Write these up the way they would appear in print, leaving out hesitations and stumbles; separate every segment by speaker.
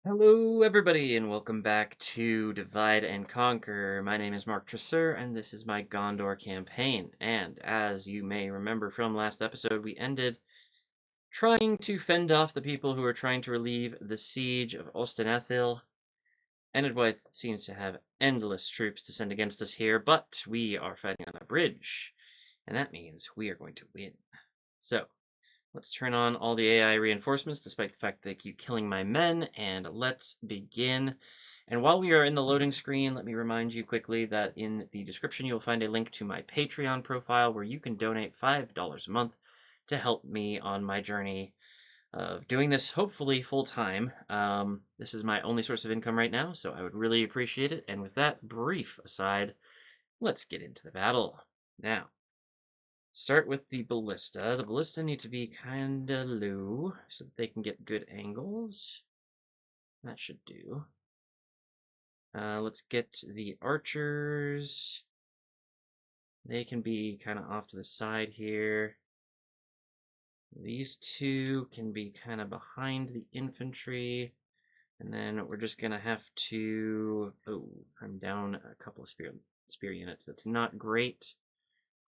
Speaker 1: Hello, everybody, and welcome back to Divide and Conquer. My name is Mark Tresser, and this is my Gondor campaign. And as you may remember from last episode, we ended trying to fend off the people who were trying to relieve the siege of Ostenethil. Enedwaith seems to have endless troops to send against us here, but we are fighting on a bridge, and that means we are going to win. So, let's turn on all the AI reinforcements, despite the fact they keep killing my men, and let's begin. And while we are in the loading screen, let me remind you quickly that in the description you'll find a link to my Patreon profile where you can donate $5 a month to help me on my journey of doing this hopefully full time. This is my only source of income right now, so I would really appreciate it. And with that brief aside, let's get into the battle. Now, start with the ballista. The ballista need to be kinda low so that they can get good angles. That should do. Let's get the archers. They can be kind of off to the side here. These two can be kind of behind the infantry. And then we're just going to have to... Oh, I'm down a couple of spear units. That's not great,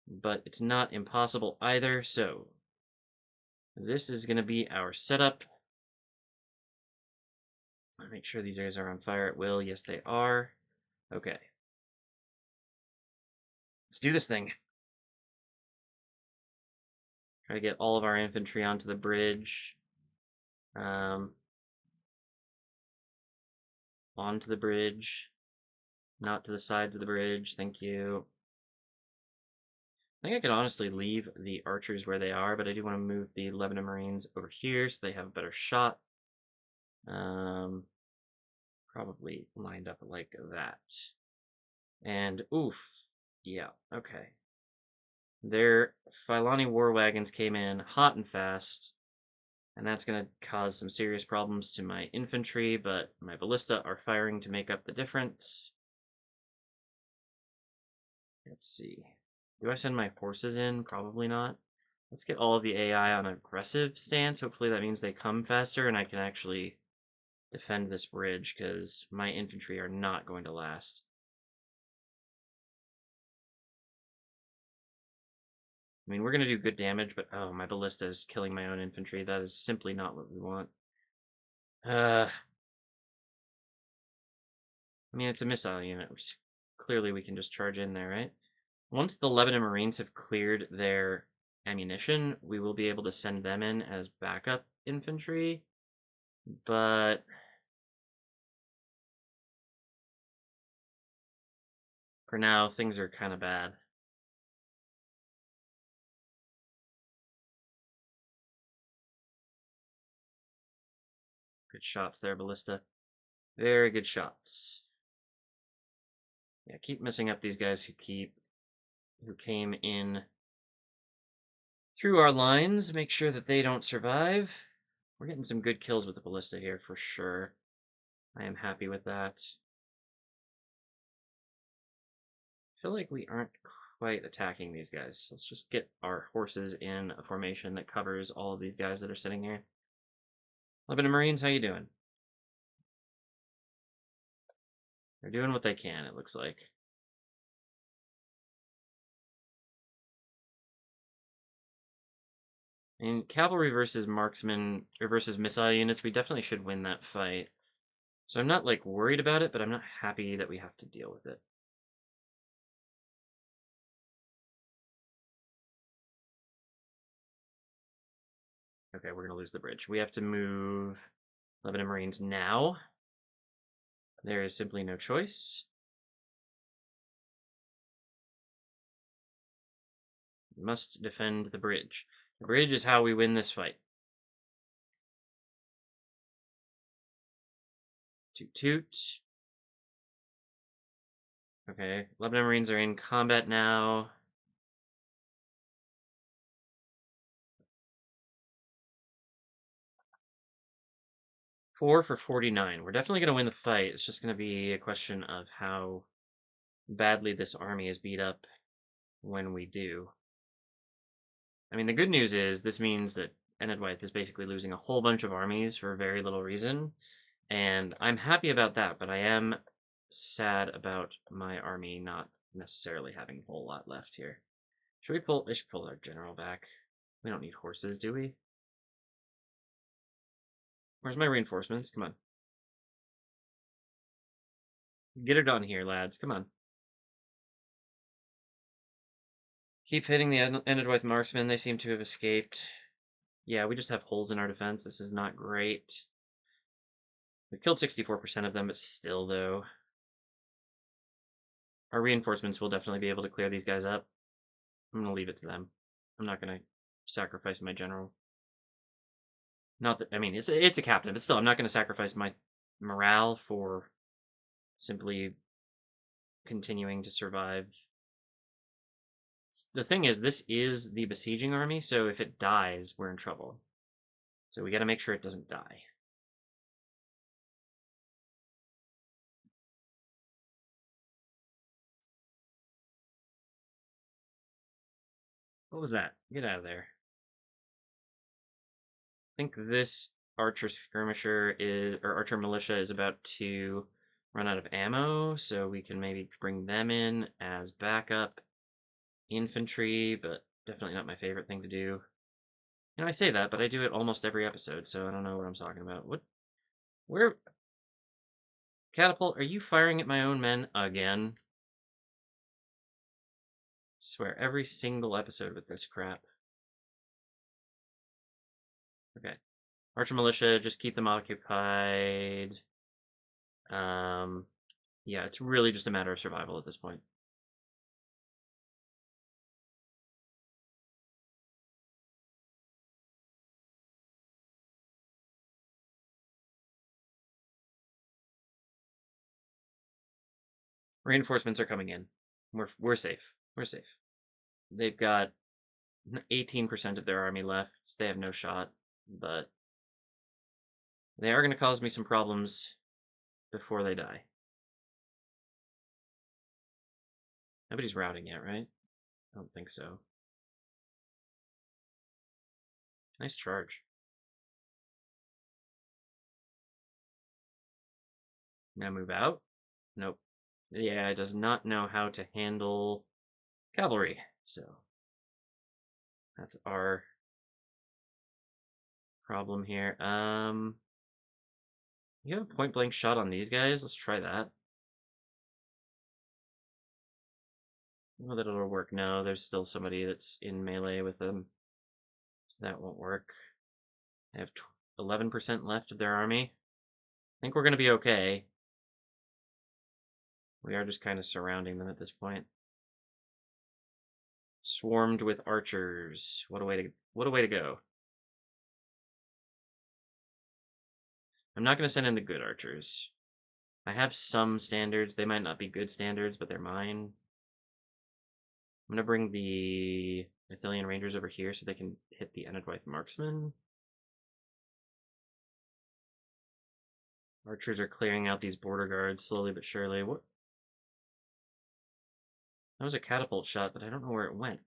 Speaker 1: but it's not impossible either. So this is going to be our setup. Make sure these guys are on fire at will. Yes, they are. Okay. Let's do this thing. Try to get all of our infantry onto the bridge. Onto the bridge. Not to the sides of the bridge. Thank you. I think I could honestly leave the archers where they are, but I do want to move the Lebanon Marines over here so they have a better shot. Probably lined up like that. And oof. Yeah, okay. Their Phylani war wagons came in hot and fast, and that's going to cause some serious problems to my infantry, but my ballista are firing to make up the difference. Let's see. Do I send my horses in? Probably not. Let's get all of the AI on aggressive stance. Hopefully that means they come faster and I can actually defend this bridge, because my infantry are not going to last. I mean, we're going to do good damage, but oh, my ballista is killing my own infantry. That is simply not what we want. I mean, it's a missile unit. Clearly, we can just charge in there, right? Once the Lebanon Marines have cleared their ammunition, we will be able to send them in as backup infantry. But for now, things are kind of bad. Good shots there, Ballista. Very good shots. Yeah, keep messing up these guys who came in through our lines. Make sure that they don't survive. We're getting some good kills with the Ballista here for sure. I am happy with that. I feel like we aren't quite attacking these guys. Let's just get our horses in a formation that covers all of these guys that are sitting here. Lebanon Marines, how you doing? They're doing what they can, it looks like. In cavalry versus marksmen, or versus missile units, we definitely should win that fight. So I'm not, like, worried about it, but I'm not happy that we have to deal with it. Okay, we're gonna lose the bridge. We have to move Lebanon Marines now. There is simply no choice. We must defend the bridge. The bridge is how we win this fight. Toot toot. Okay, Lebanon Marines are in combat now. Four for 49. We're definitely going to win the fight. It's just going to be a question of how badly this army is beat up when we do. I mean, the good news is this means that Enedwaith is basically losing a whole bunch of armies for very little reason, And I'm happy about that, but I am sad about my army not necessarily having a whole lot left here. Should we pull? I should pull our general back. We don't need horses, do we? Where's my reinforcements? Come on. Get it on here, lads. Come on. Keep hitting the Enedwaith marksmen. They seem to have escaped. Yeah, we just have holes in our defense. This is not great. We killed 64% of them, but still, though. Our reinforcements will definitely be able to clear these guys up. I'm going to leave it to them. I'm not going to sacrifice my general. Not that, I mean, it's a captain, but still, I'm not going to sacrifice my morale for simply continuing to survive. The thing is, this is the besieging army, so if it dies, we're in trouble. So we got to make sure it doesn't die. What was that? Get out of there. I think this archer skirmisher is, or archer militia is about to run out of ammo, so we can maybe bring them in as backup infantry, but definitely not my favorite thing to do. You know, I say that, but I do it almost every episode, so I don't know what I'm talking about. What? Where? Catapult, are you firing at my own men again? I swear, every single episode with this crap. Okay. Archer militia, just keep them occupied. Yeah, it's really just a matter of survival at this point. Reinforcements are coming in. We're safe. We're safe. They've got 18% of their army left. So they have no shot, but they are going to cause me some problems before they die. Nobody's routing yet, right? I don't think so. Nice charge. Now move out. Nope. Yeah, it does not know how to handle cavalry, so that's our problem here. You have a point blank shot on these guys? Let's try that. Well, that it'll work. No, there's still somebody that's in melee with them, so that won't work. I have 11% left of their army. I think we're going to be okay. We are just kind of surrounding them at this point. Swarmed with archers. What a way to go. I'm not going to send in the good archers. I have some standards. They might not be good standards, but they're mine. I'm going to bring the Ithilien Rangers over here so they can hit the Enedwaith marksmen. Archers are clearing out these border guards slowly but surely. What? That was a catapult shot, but I don't know where it went.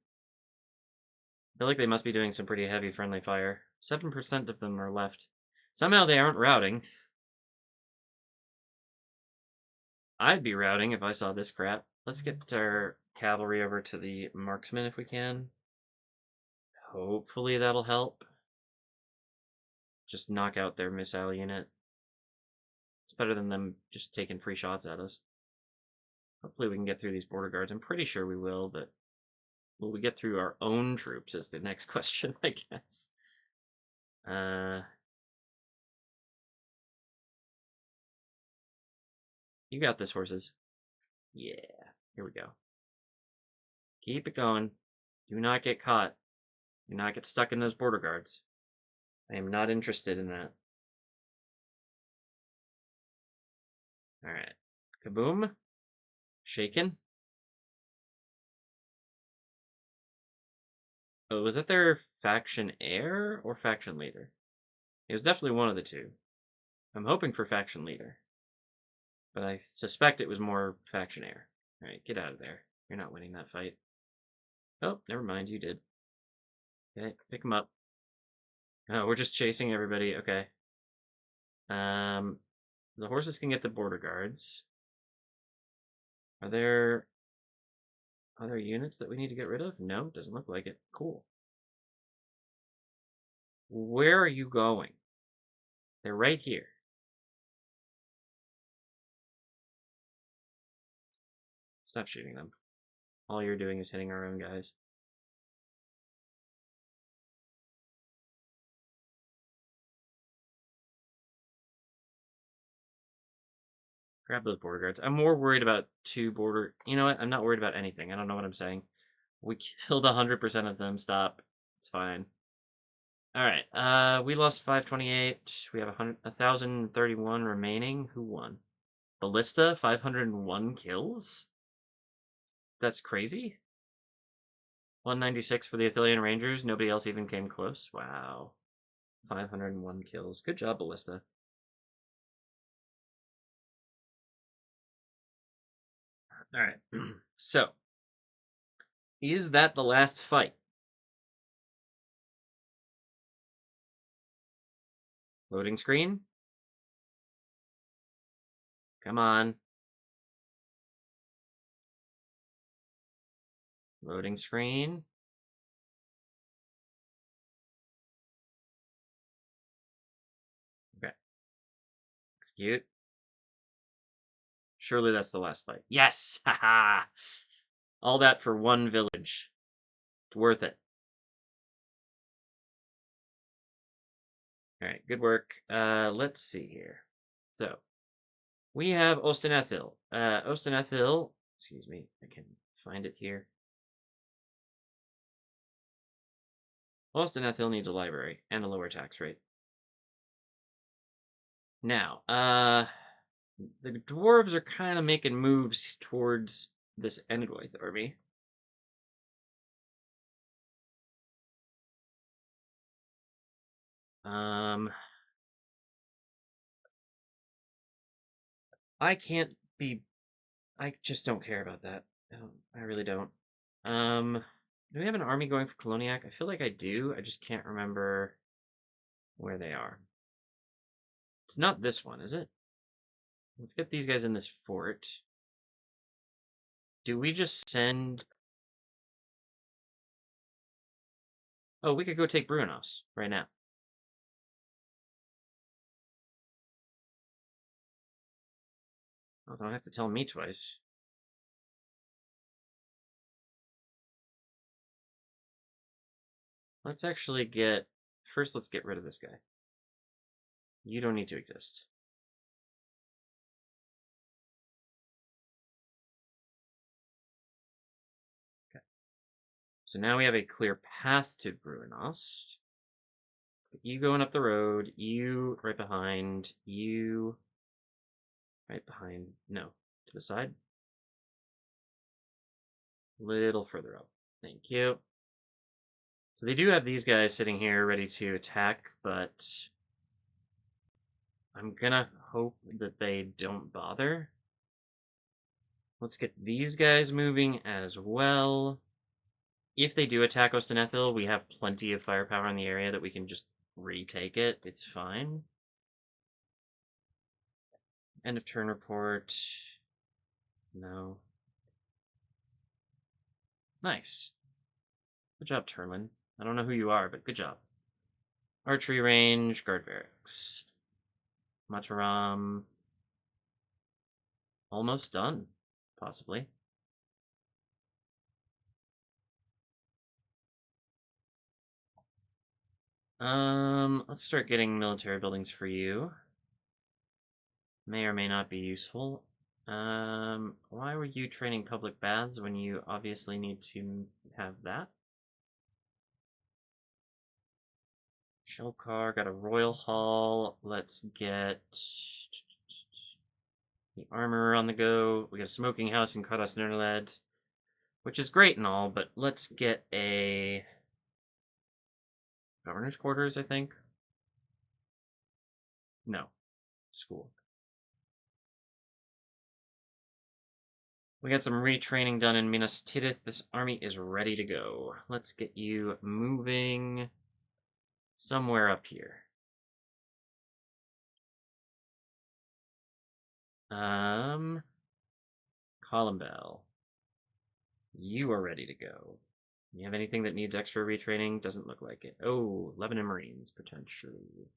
Speaker 1: I feel like they must be doing some pretty heavy friendly fire. 7% of them are left. Somehow they aren't routing. I'd be routing if I saw this crap. Let's get our cavalry over to the marksmen if we can. Hopefully that'll help. Just knock out their missile unit. It's better than them just taking free shots at us. Hopefully we can get through these border guards. I'm pretty sure we will, but will we get through our own troops is the next question, I guess. You got this, horses. Yeah, here we go. Keep it going. Do not get caught. Do not get stuck in those border guards. I am not interested in that. Alright. Kaboom. Shaken. Oh, was that their faction heir or faction leader? It was definitely one of the two. I'm hoping for faction leader. But I suspect it was more faction heir. Alright, get out of there. You're not winning that fight. Oh, never mind, you did. Okay, pick him up. Oh, we're just chasing everybody. Okay. The horses can get the border guards. Are there other units that we need to get rid of? No, doesn't look like it. Cool. Where are you going? They're right here. Stop shooting them. All you're doing is hitting our own guys. Grab those border guards. I'm more worried about two border... You know what? I'm not worried about anything. I don't know what I'm saying. We killed 100% of them. Stop. It's fine. Alright, we lost 528. We have 1,031 remaining. Who won? Ballista, 501 kills? That's crazy. 196 for the Athelian Rangers. Nobody else even came close. Wow. 501 kills. Good job, Ballista. Alright, so, is that the last fight? Loading screen? Come on. Loading screen. Okay. Execute. Surely that's the last fight. Yes! Haha! All that for one village. It's worth it. Alright, good work. Let's see here. So, we have Ostenethil. Ostenethil, excuse me, I can find it here. Ostenethil needs a library and a lower tax rate. Now, the dwarves are kind of making moves towards this Enedwaith army. I can't be... I just don't care about that. I really don't. Do we have an army going for Coloniac? I feel like I do. I just can't remember where they are. It's not this one, is it? Let's get these guys in this fort. Do we just send... Oh, we could go take Brunos right now. Oh, don't have to tell me twice. Let's actually get... First, let's get rid of this guy. You don't need to exist. Okay. So now we have a clear path to Brunos. You going up the road, you right behind, you right behind, no, to the side. Little further up. Thank you. So they do have these guys sitting here ready to attack, but I'm gonna hope that they don't bother. Let's get these guys moving as well. If they do attack Ostenethil, we have plenty of firepower in the area that we can just retake it. It's fine. End of turn report. No. Nice. Good job, Turlin. I don't know who you are, but good job. Archery range, guard barracks. Mataram. Almost done, possibly. Let's start getting military buildings for you. May or may not be useful. Why were you training public baths when you obviously need to have that? Shell car, got a royal hall. Let's get the armor on the go. We got a smoking house in Karas Nerled, which is great and all, but let's get a governor's quarters, I think. No, school. We got some retraining done in Minas Tirith. This army is ready to go. Let's get you moving somewhere up here. Columbell, you are ready to go. You have anything that needs extra retraining? Doesn't look like it. Oh, Lebanon Marines, potentially.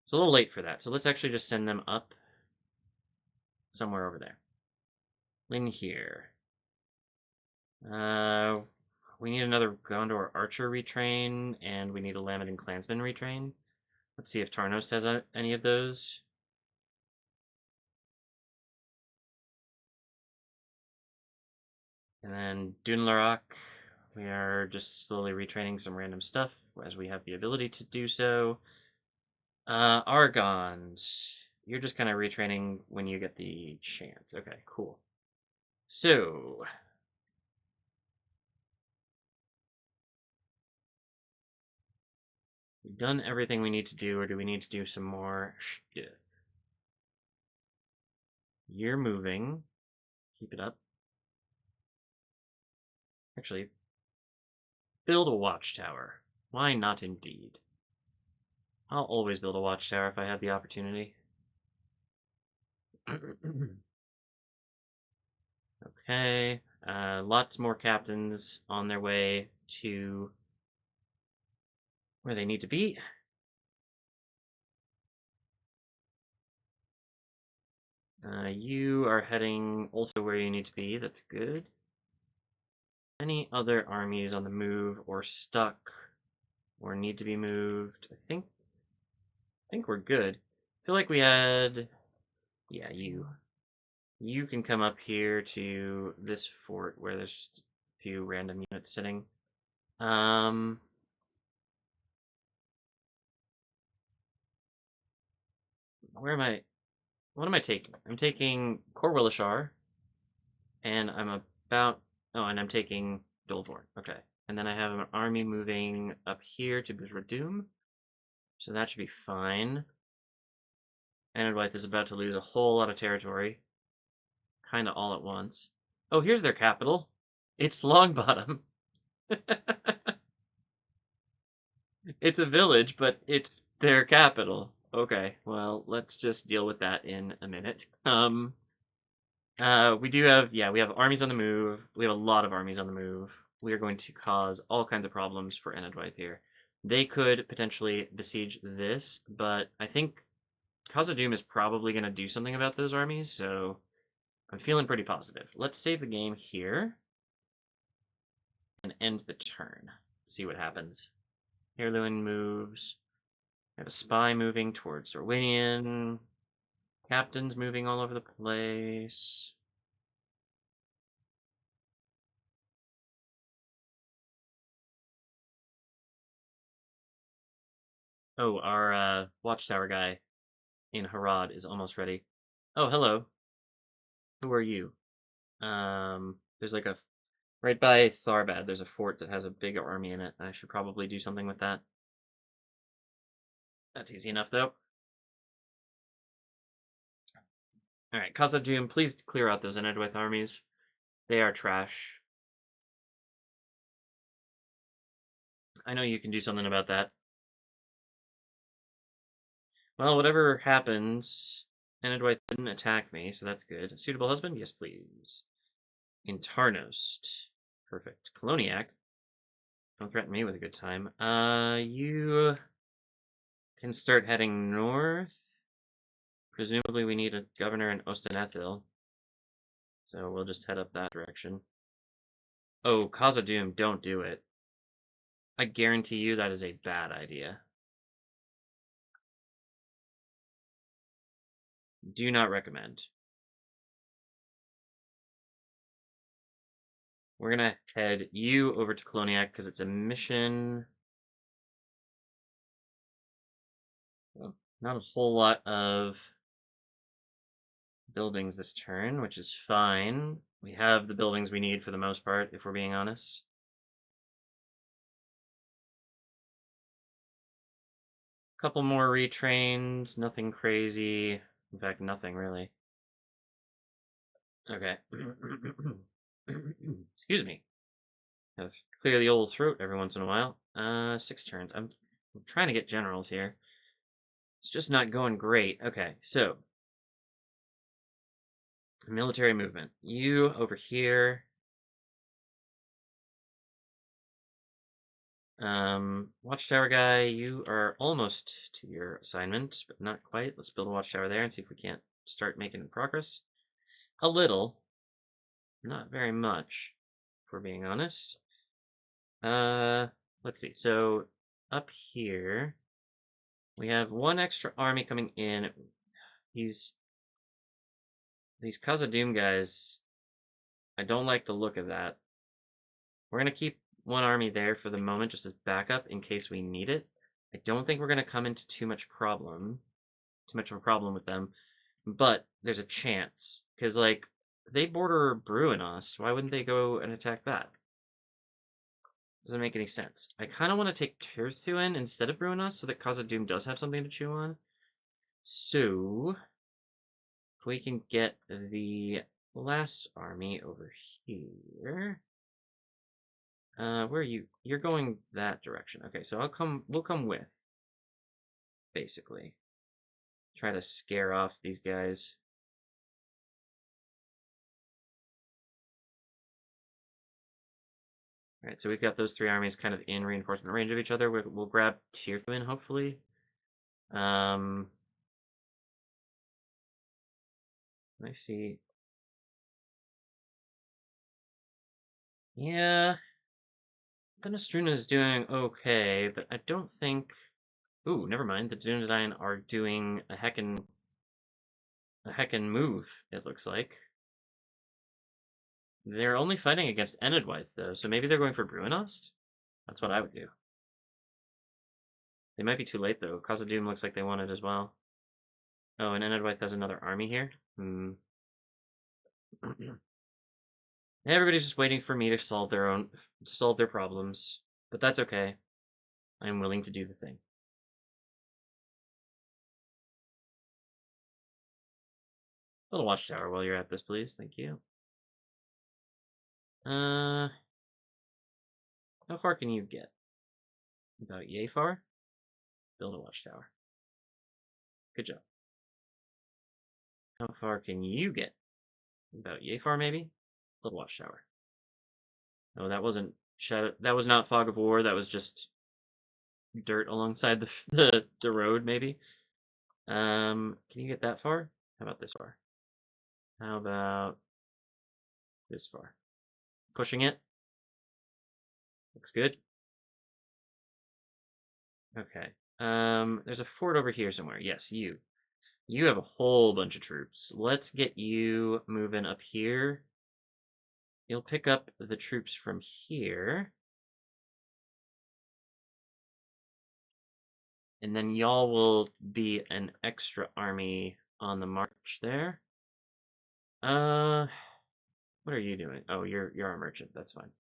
Speaker 1: It's a little late for that, so let's actually just send them up somewhere over there. In here. We need another Gondor Archer retrain, and we need a Lamadin Clansman retrain. Let's see if Tarnost has any of those. And then Dunlarak, we are just slowly retraining some random stuff as we have the ability to do so. Argons, you're just kind of retraining when you get the chance. Okay, cool. So, we've done everything we need to do, or do we need to do some more? Yeah. You're moving. Keep it up. Actually, build a watchtower. Why not indeed? I'll always build a watchtower if I have the opportunity. Okay, lots more captains on their way to where they need to be. You are heading also where you need to be. That's good. Any other armies on the move or stuck or need to be moved? I think we're good. I feel like we had, yeah, you can come up here to this fort where there's just a few random units sitting. Where am I? What am I taking? I'm taking Corwillishar, and and I'm taking Dolvorn. Okay. And then I have an army moving up here to Buzradum, so that should be fine. Enedwaith is about to lose a whole lot of territory, kind of all at once. Oh, here's their capital. It's Longbottom. It's a village, but it's their capital. Okay, well, let's just deal with that in a minute. We do have, yeah, we have armies on the move. We have a lot of armies on the move. We are going to cause all kinds of problems for Enedwaith here. They could potentially besiege this, but I think Khazad-dûm is probably going to do something about those armies, so I'm feeling pretty positive. Let's save the game here and end the turn. See what happens. Heirluin moves. We have a spy moving towards Dorwinion. Captains moving all over the place. Oh, our watchtower guy in Harad is almost ready. Oh, hello. Who are you? There's like a right by Tharbad. There's a fort that has a big army in it. I should probably do something with that. That's easy enough, though. All right, Khazad-dûm, please clear out those Enedwaith armies. They are trash. I know you can do something about that. Well, whatever happens, Enedwaith didn't attack me, so that's good. A suitable husband? Yes, please. In Tarnost. Perfect. Coloniac. Don't threaten me with a good time. You can start heading north. Presumably we need a governor in Ostanethil. So we'll just head up that direction. Oh, Khazad-dûm, don't do it. I guarantee you that is a bad idea. Do not recommend. We're gonna head you over to Coloniac because it's a mission. Well, not a whole lot of buildings this turn, which is fine. We have the buildings we need for the most part, if we're being honest. Couple more retrains, nothing crazy. In fact, nothing really. Okay. Excuse me. Let's clear the old throat every once in a while. 6 turns. I'm trying to get generals here. It's just not going great. Okay, so Military movement. You over here. Watchtower guy, you are almost to your assignment, but not quite. Let's build a watchtower there and see if we can't start making progress. A little. Not very much, if we're being honest. Let's see. So, up here, we have one extra army coming in. These Khazad-dûm guys, I don't like the look of that. We're going to keep one army there for the moment, just as backup in case we need it. I don't think we're going to come into too much of a problem with them, but there's a chance. Because, like, they border Bruinost. Why wouldn't they go and attack that? Doesn't make any sense. I kind of want to take Tirthuin instead of Bruinost so that Khazad-dûm does have something to chew on. So, if we can get the last army over here. Where are you? You're going that direction. Okay, so we'll come with, basically. Try to scare off these guys. Alright, so we've got those three armies kind of in reinforcement range of each other. We'll grab Tirthuin, hopefully. I see. Yeah. Benestruna is doing okay, but I don't think... Ooh, never mind. The Dunedain are doing a heckin' move, it looks like. They're only fighting against Enedwaith, though, so maybe they're going for Bruinost? That's what I would do. They might be too late, though. Khazad-dûm looks like they want it as well. Oh, and Enedwaith has another army here? Hmm. Everybody's just waiting for me to solve their problems. But that's okay. I'm willing to do the thing. A little watchtower while you're at this, please. Thank you. How far can you get? About yay far? Build a watchtower. Good job. How far can you get? About yay far, maybe? Build a watchtower. Oh, that wasn't shadow. That was not fog of war. That was just dirt alongside the road, maybe. Can you get that far? How about this far? How about this far? Pushing it. Looks good. Okay. There's a fort over here somewhere. Yes, you. You have a whole bunch of troops. Let's get you moving up here. You'll pick up the troops from here. And then y'all will be an extra army on the march there. What are you doing? Oh, you're a merchant. That's fine.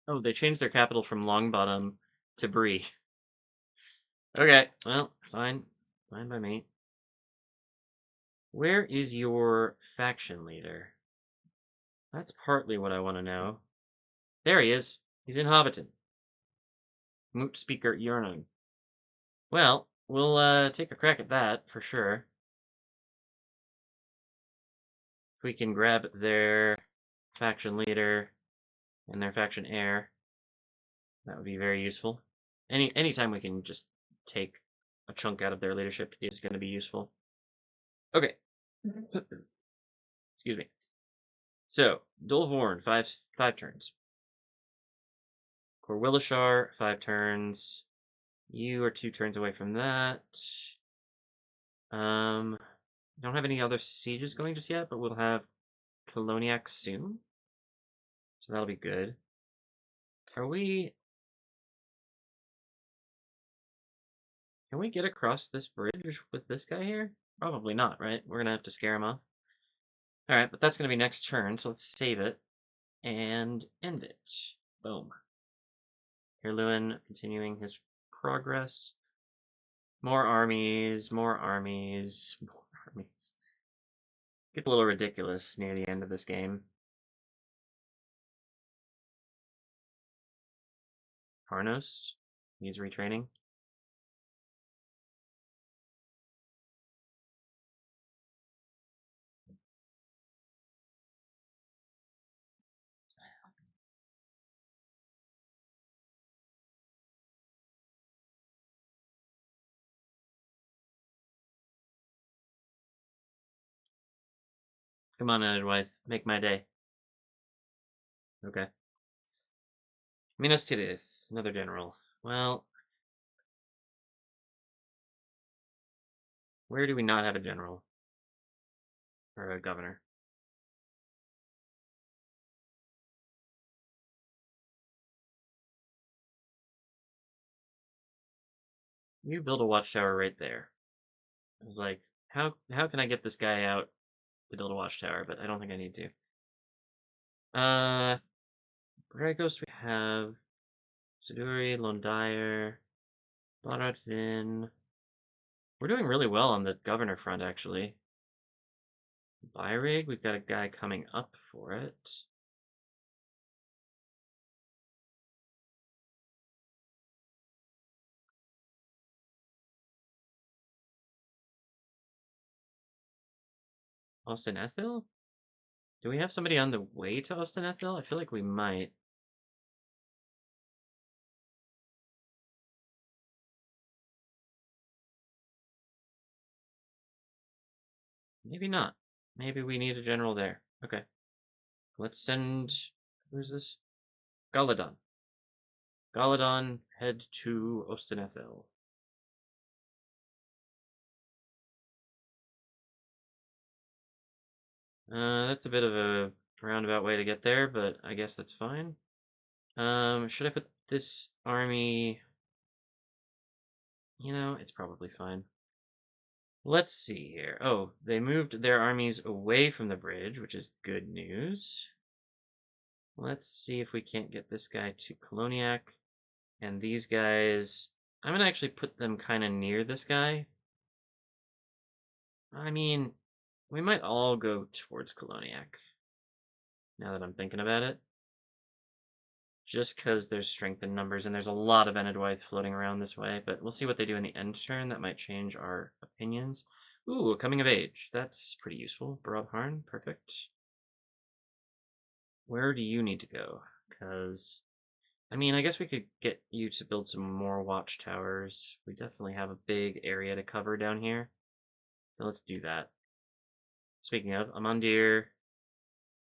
Speaker 1: Oh, they changed their capital from Longbottom to Bree. Okay, well, fine. Fine by me. Where is your faction leader? That's partly what I want to know. There he is. He's in Hobbiton. Moot Speaker Yurnung. Well, we'll take a crack at that, for sure. If we can grab their faction leader and their faction heir, that would be very useful. Anytime we can just take a chunk out of their leadership is going to be useful. Okay. Excuse me. So, Dolvorn, five turns. Corwillishar, 5 turns. You are 2 turns away from that. Don't have any other sieges going just yet, but we'll have Koloniak soon. So that'll be good. Can we get across this bridge with this guy here? Probably not, right? We're gonna have to scare him off. Alright, but that's gonna be next turn, so let's save it and end it. Boom. Herluin continuing his progress. More armies, more armies, more armies. Gets a little ridiculous near the end of this game. Parnost needs retraining. Come on, Enedwaith, make my day. Okay. Minas Tirith, another general. Well, where do we not have a general? Or a governor? You build a watchtower right there. I was like, how can I get this guy out to build a watchtower? But I don't think I need to. Bragos we have Siduri, Londyre, Borodvin. We're doing really well on the governor front, actually. Byrig, we've got a guy coming up for it. Austin Ethel? Do we have somebody on the way to Austin Ethel? I feel like we might. Maybe not. Maybe we need a general there. Okay. Let's send... Who's this? Galadon. Galadon, head to Ostenethil. That's a bit of a roundabout way to get there, but I guess that's fine. Should I put this army... You know, it's probably fine. Let's see here. Oh, they moved their armies away from the bridge, which is good news. Let's see if we can't get this guy to Koloniak. And these guys... I'm gonna actually put them kind of near this guy. I mean, we might all go towards Koloniak, now that I'm thinking about it. Just because there's strength in numbers, and there's a lot of Enedwaith floating around this way, but we'll see what they do in the end turn. That might change our opinions. Ooh, a coming of age. That's pretty useful. Barabharn, perfect. Where do you need to go? Because, I mean, I guess we could get you to build some more watchtowers. We definitely have a big area to cover down here. So let's do that. Speaking of, Amandir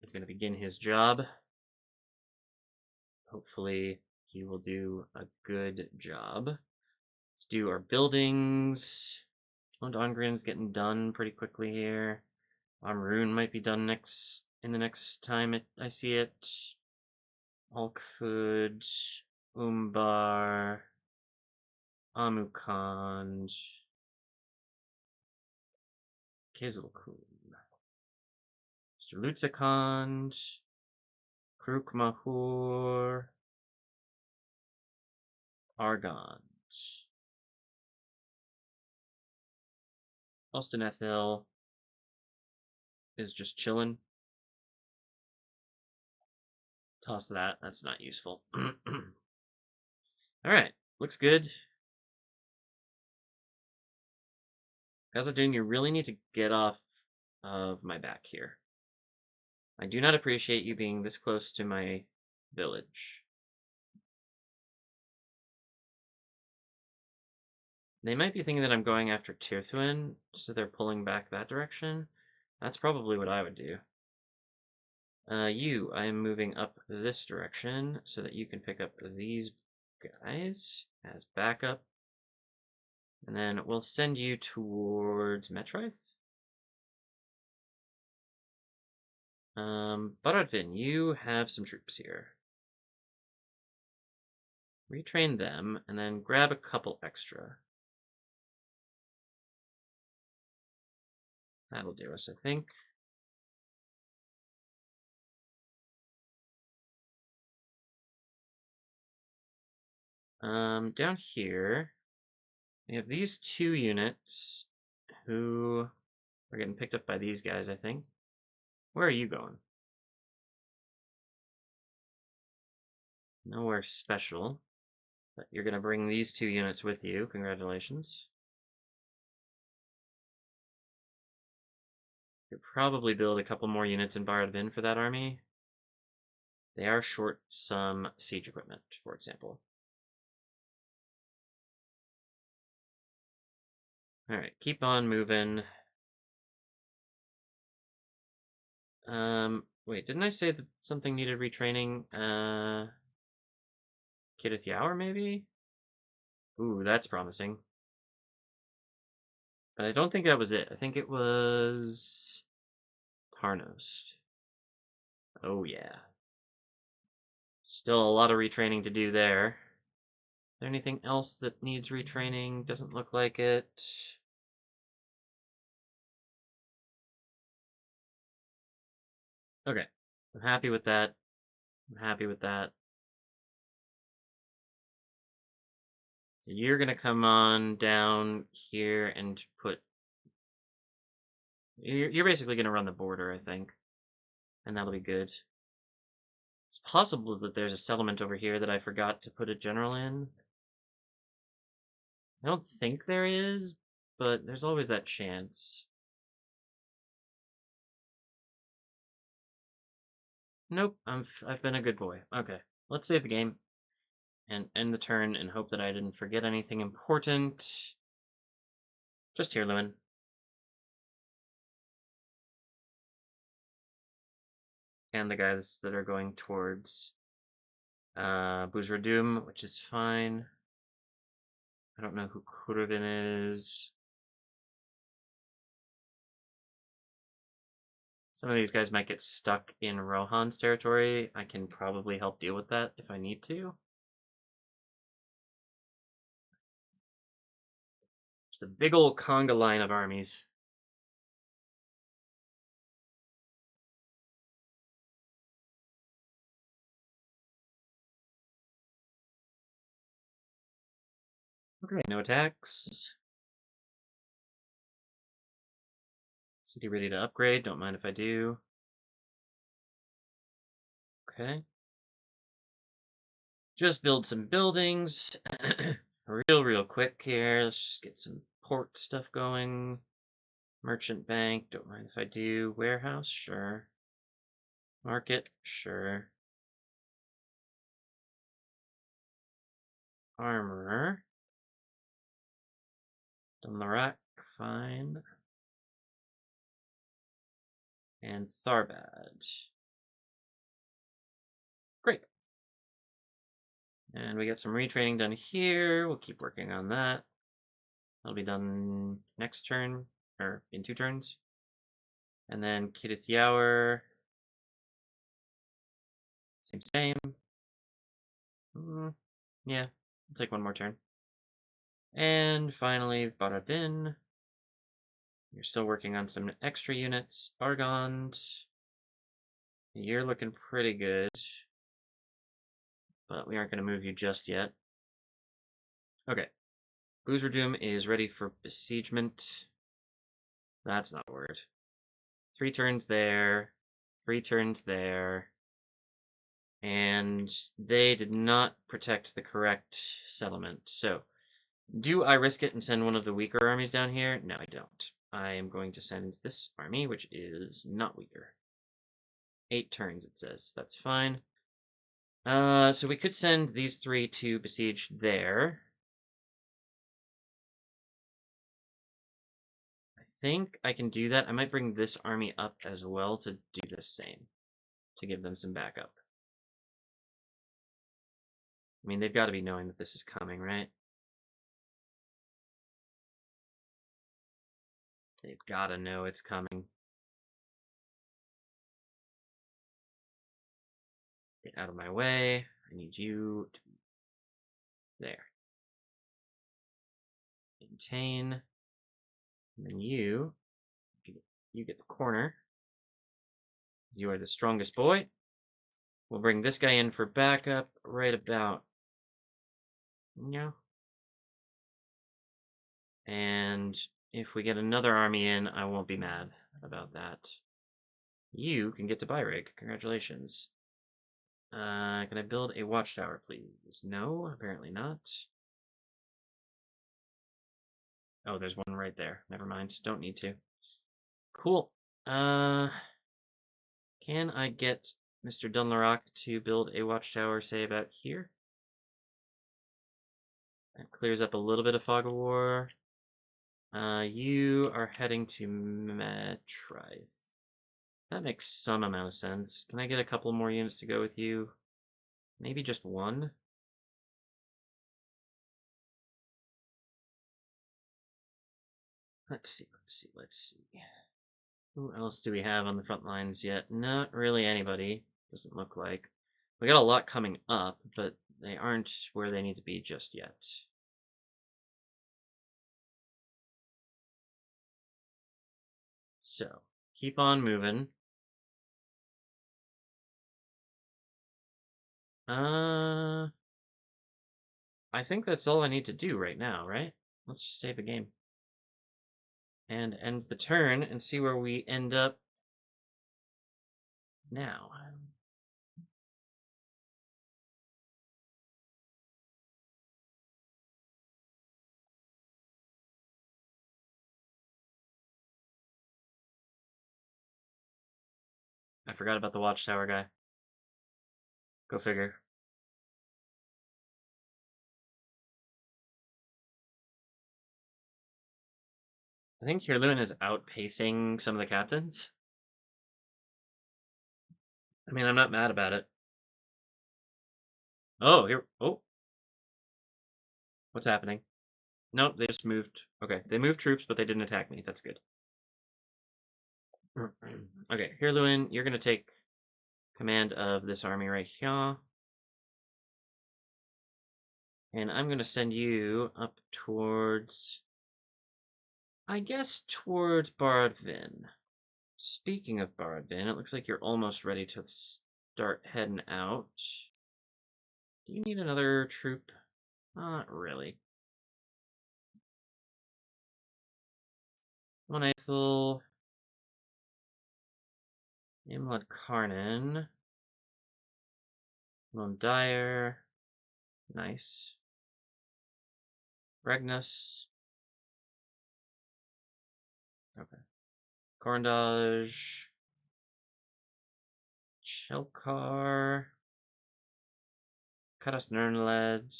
Speaker 1: is going to begin his job. Hopefully, he will do a good job. Let's do our buildings. Lund Ongrin's getting done pretty quickly here. Amrun might be done in the next time I see it. Alkfud, Umbar, Amukand, Kizilkun, Mr. Lutzakand, Krukmahur, Argand, Austin is just chilling. Toss that. That's not useful. Alright. Looks good. Khazad-dûm, you really need to get off of my back here. I do not appreciate you being this close to my village. They might be thinking that I'm going after Tirthuin, so they're pulling back that direction. That's probably what I would do. I am moving up this direction so that you can pick up these guys as backup. And then we'll send you towards Metroith. Baradvin, you have some troops here. Retrain them, and then grab a couple extra. That'll do us, I think. Down here, we have these two units who are getting picked up by these guys, I think. Where are you going? Nowhere special. But you're going to bring these 2 units with you. Congratulations. Could probably build a couple more units in Bardvin for that army. They are short some siege equipment, for example. Alright, keep on moving. Wait, didn't I say that something needed retraining? Kidith Yower, maybe? Ooh, that's promising. But I don't think that was it. I think it was Tarnost. Oh, yeah. Still a lot of retraining to do there. Is there anything else that needs retraining? Doesn't look like it. Okay. I'm happy with that. I'm happy with that. So you're gonna come on down here and put... You're basically gonna run the border, I think. And that'll be good. It's possible that there's a settlement over here that I forgot to put a general in. I don't think there is, but there's always that chance. Nope, I've been a good boy. Okay, let's save the game and end the turn and hope that I didn't forget anything important. Just here, Lewin. And the guys that are going towards Bujradum, which is fine. I don't know who Kuruvin is. Some of these guys might get stuck in Rohan's territory. I can probably help deal with that if I need to. Just a big old conga line of armies. Okay, no attacks. City ready to upgrade, don't mind if I do. Okay. Just build some buildings. real quick here. Let's just get some port stuff going. Merchant bank, don't mind if I do. Warehouse, sure. Market, sure. Armorer. Dunlarak, fine. And Tharbad. Great. And we got some retraining done here. We'll keep working on that. That'll be done next turn, or in 2 turns. And then Kidith Yower. Same. Yeah, it'll take 1 more turn. And finally, Barabin. You're still working on some extra units. Argond. You're looking pretty good. But we aren't going to move you just yet. Okay. Boozerdoom is ready for besiegement. That's not a word. 3 turns there. 3 turns there. And they did not protect the correct settlement. So, do I risk it and send one of the weaker armies down here? No, I don't. I am going to send this army, which is not weaker. 8 turns, it says. That's fine. So we could send these 3 to besiege there. I think I can do that. I might bring this army up as well to do the same, to give them some backup. I mean, they've got to be knowing that this is coming, right? They've got to know it's coming. Get out of my way. I need you to be there. Maintain. And then you get the corner. You are the strongest boy. We'll bring this guy in for backup right about now. And if we get another army in, I won't be mad about that. You can get to Byrig. Congratulations. Can I build a watchtower, please? No, apparently not. Oh, there's one right there. Never mind. Don't need to. Cool. Uh, can I get Mr. Dunlarock to build a watchtower, say, about here? That clears up a little bit of fog of war. You are heading to Metrith. That makes some amount of sense. Can I get a couple more units to go with you? Maybe just one? Let's see. Who else do we have on the front lines yet? Not really anybody. Doesn't look like. We got a lot coming up, but they aren't where they need to be just yet. So, keep on moving. I think that's all I need to do right now, right? Let's just save the game. And end the turn and see where we end up now. I forgot about the watchtower guy. Go figure. I think Hirlun is outpacing some of the captains. I mean, I'm not mad about it. Oh, here. Oh. What's happening? Nope, they just moved. Okay, they moved troops, but they didn't attack me. That's good. Okay, Hirlun, you're going to take command of this army right here. And I'm going to send you up towards, I guess, towards Baradvin. Speaking of Baradvin, it looks like you're almost ready to start heading out. Do you need another troop? Not really. One Aethel. Imlad Karnan. Lone Dyer. Nice. Regnus. Okay. Corndage. Shelkar. Cutus Nernled.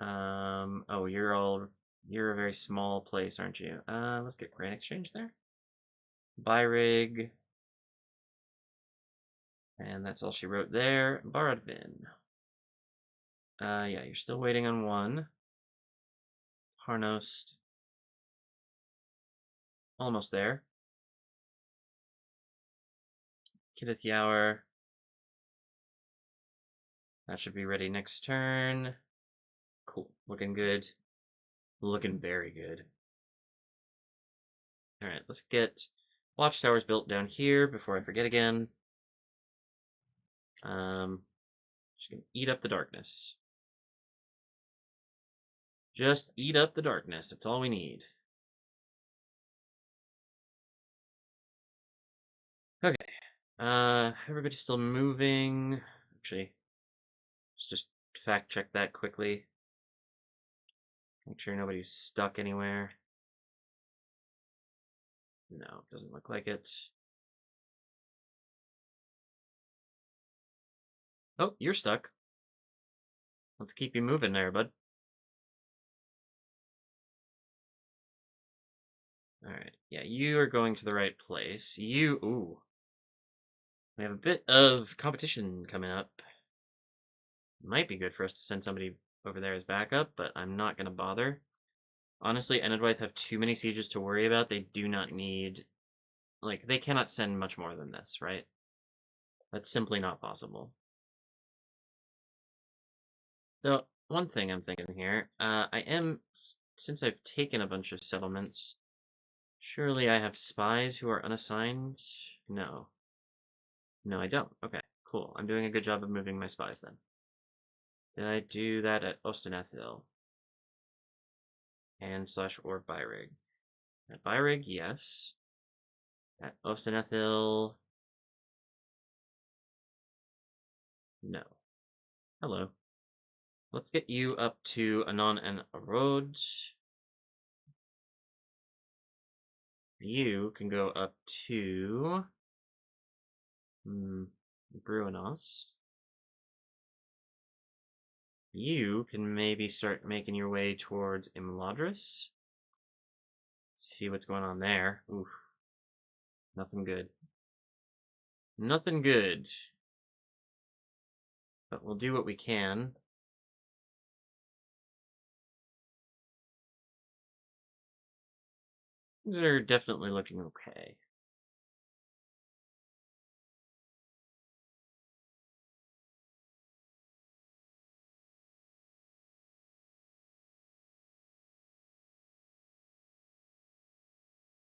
Speaker 1: Oh, you're a very small place, aren't you? Let's get Grand Exchange there. Byrig. And that's all she wrote there. Baradvin. Yeah, you're still waiting on one. Harnost. Almost there. Kidith Yower. That should be ready next turn. Cool. Looking good. Looking very good. Alright, let's get watchtowers built down here before I forget again. Just gonna eat up the darkness. Just eat up the darkness. That's all we need. Okay. Everybody's still moving. Actually, let's just fact check that quickly. Make sure nobody's stuck anywhere. No, doesn't look like it. Oh, you're stuck. Let's keep you moving there, bud. Alright, yeah, you are going to the right place. Ooh. We have a bit of competition coming up. Might be good for us to send somebody over there as backup, but I'm not going to bother. Honestly, Enedwaith have too many sieges to worry about. They do not need... Like, they cannot send much more than this, right? That's simply not possible. Though, one thing I'm thinking here, since I've taken a bunch of settlements, surely I have spies who are unassigned? No. No, I don't. Okay, cool. I'm doing a good job of moving my spies then. Did I do that at Ostenethil? And slash or Byrig? At Byrig, yes. At Ostenethil, No. Hello. Let's get you up to Anon and Arod. You can go up to Bruinos. You can maybe start making your way towards Imladris. See what's going on there. Oof. Nothing good. Nothing good. But we'll do what we can. These are definitely looking okay.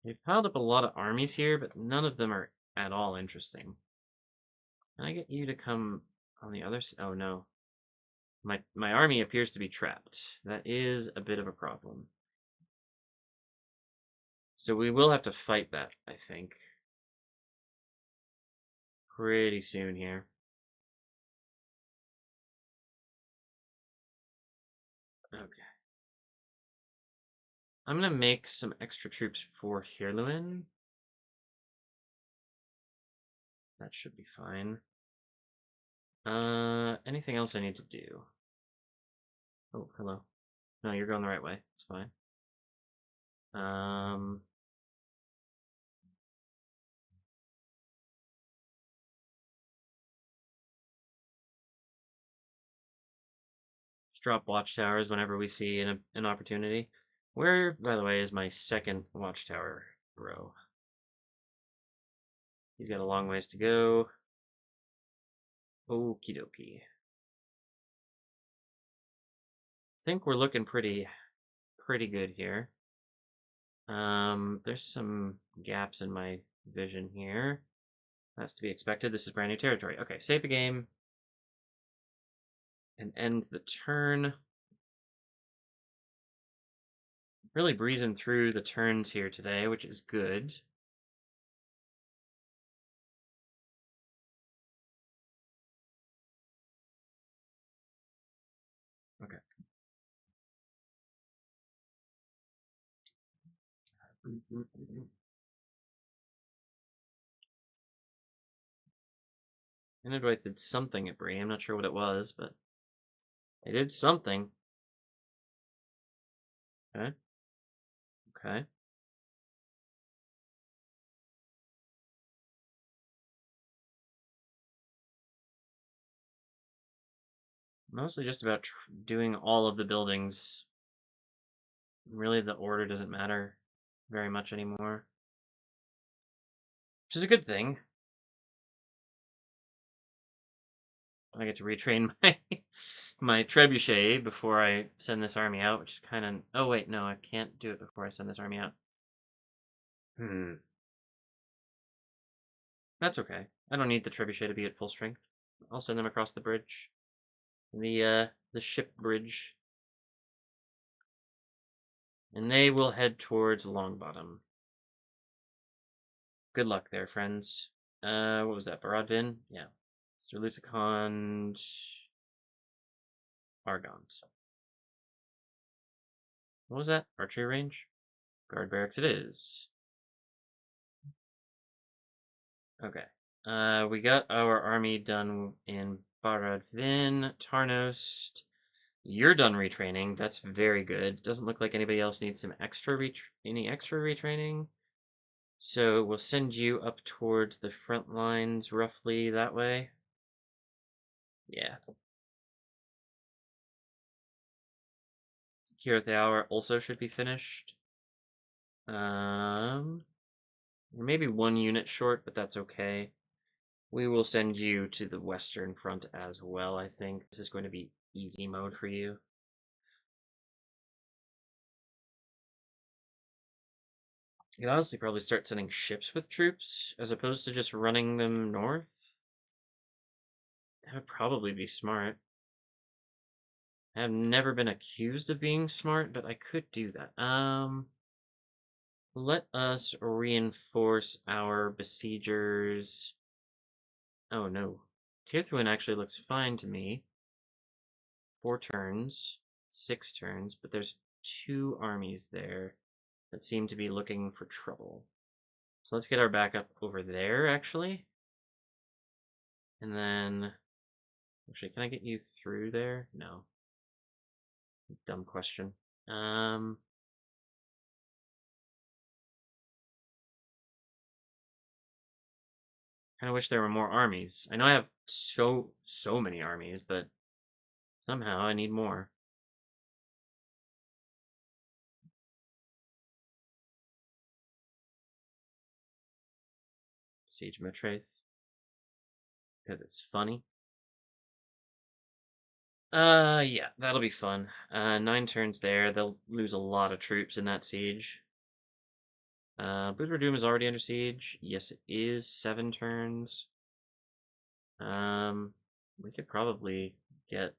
Speaker 1: We've piled up a lot of armies here, but none of them are at all interesting. Can I get you to come on the other side? Oh no. My army appears to be trapped. That is a bit of a problem. So we will have to fight that, I think. Pretty soon here. Okay. I'm gonna make some extra troops for Hirluin. That should be fine. Anything else I need to do? Oh, hello. No, you're going the right way. It's fine. Just drop watchtowers whenever we see an opportunity. Where, by the way, is my second watchtower row? He's got a long ways to go. Okie dokie. Think we're looking pretty good here. There's some gaps in my vision here. That's to be expected. This is brand new territory. Okay, save the game and end the turn. Really breezing through the turns here today, which is good. Okay. Enedwaith did something at Bree. I'm not sure what it was, but they did something. Okay. Okay. Mostly just about doing all of the buildings. Really, the order doesn't matter very much anymore, which is a good thing. I get to retrain my trebuchet before I send this army out, which is kind of... Oh, wait, no, I can't do it before I send this army out. That's okay. I don't need the trebuchet to be at full strength. I'll send them across the bridge. The ship bridge. And they will head towards Longbottom. Good luck there, friends. What was that? Baradvin? Yeah. Sir Lucicond... Argont. What was that? Archery range? Guard barracks it is. Okay. We got our army done in Baradvin, Tarnost. You're done retraining. That's very good. Doesn't look like anybody else needs some any extra retraining. So we'll send you up towards the front lines, roughly that way. Yeah. Here at the hour also should be finished. We're maybe 1 unit short, but that's okay. We will send you to the western front as well, I think. This is going to be easy mode for you. You could honestly probably start sending ships with troops, as opposed to just running them north. That would probably be smart. I have never been accused of being smart, but I could do that. Let us reinforce our besiegers. Oh no. Tirthuin actually looks fine to me. 4 turns, 6 turns, but there's 2 armies there that seem to be looking for trouble. So let's get our backup over there, actually. And then, actually, can I get you through there? No. Dumb question. Kind of wish there were more armies. I know I have so many armies, but somehow I need more. Siege Metraith. Because it's funny. Yeah, that'll be fun. 9 turns there. They'll lose a lot of troops in that siege. Doom is already under siege. Yes, it is. 7 turns. We could probably get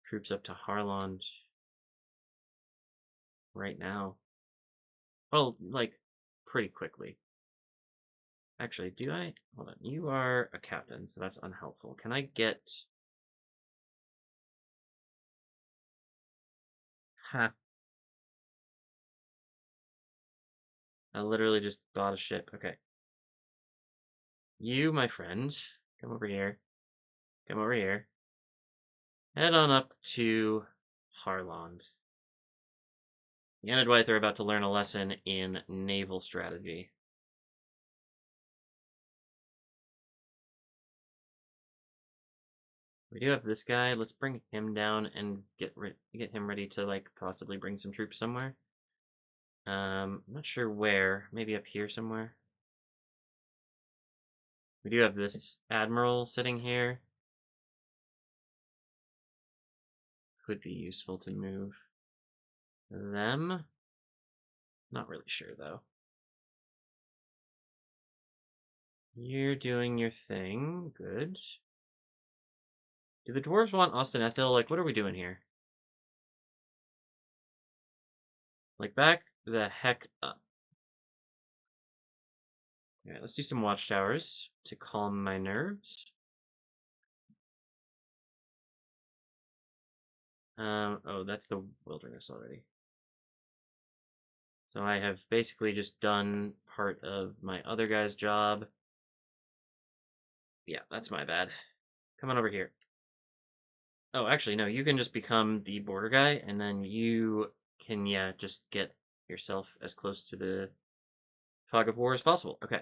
Speaker 1: troops up to Harland right now. Well, like, pretty quickly. Actually, do I? Hold on. You are a captain, so that's unhelpful. Can I get... Ha. I literally just bought a ship. Okay. You, my friend, come over here. Come over here. Head on up to Harland. The Enedwaith are about to learn a lesson in naval strategy. We do have this guy. Let's bring him down and get him ready to like possibly bring some troops somewhere. I'm not sure where. Maybe up here somewhere. We do have this admiral sitting here. Could be useful to move them. Not really sure though. You're doing your thing. Good. Do the dwarves want Austin Ethel? Like, what are we doing here? Like, back the heck up. Alright, let's do some watchtowers to calm my nerves. Oh, that's the wilderness already. So I have basically just done part of my other guy's job. Yeah, that's my bad. Come on over here. Oh, actually, no, you can just become the border guy, and then you can, yeah, just get yourself as close to the fog of war as possible. Okay.